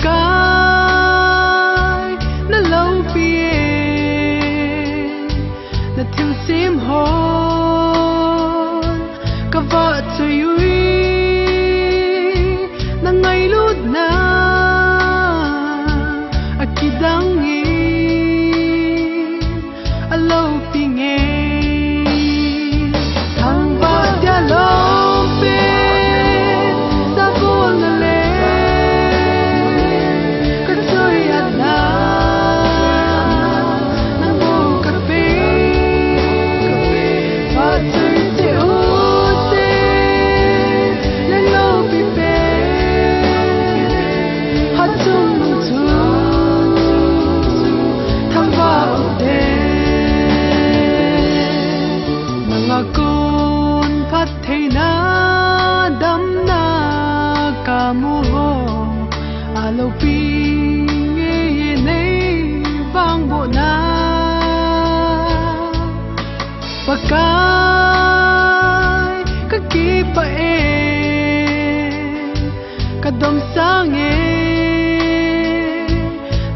cái nó lâu bia nó thiếu xiêm hồn cả vợ chơi vui nó ngày lúc nào aki đang nghe lâu bia nghe thằng vợ dia lâu bia ta buồn alo pin nghe này vang bộ na và cái kỳ pa cái đom sáng nghe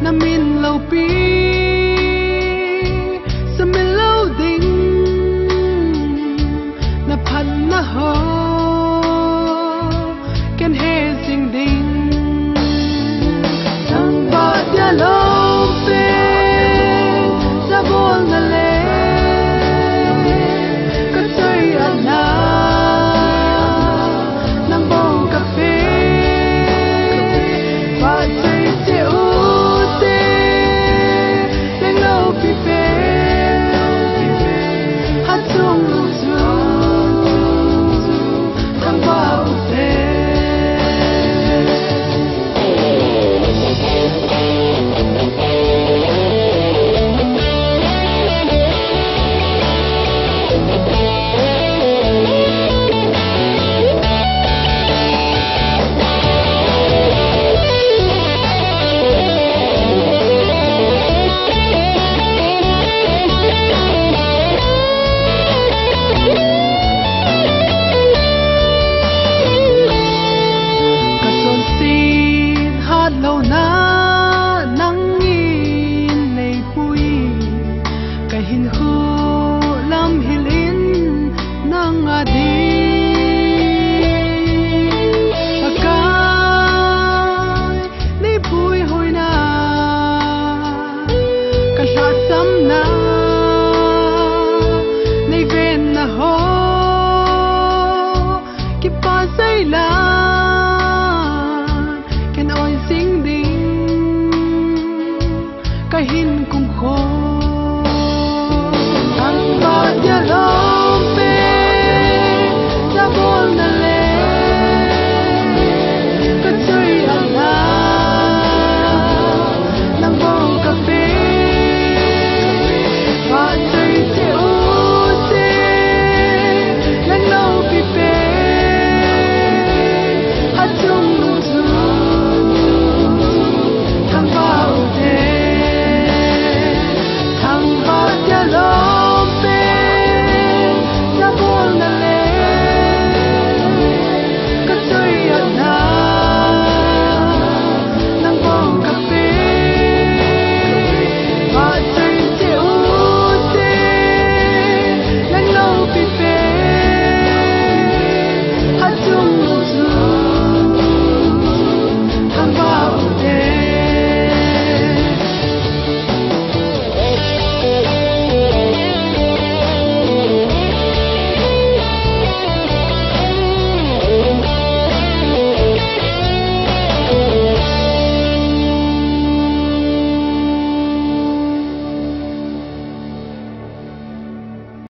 na min lâu pi sa min lâu ding na phan na ho can he sing ding lâu bên ra buồn ngả lệ có chơi ăn na nằm bầu cà phê và chơi rượu tê lên lâu phi phê hát chung lu du thăng vào tê lâu na nắng in này bụi cái hình khu làm hilin nắng adi cái này bụi hồi na cái sa sắm na này ven na ho cái pa say la cái hin cùng khô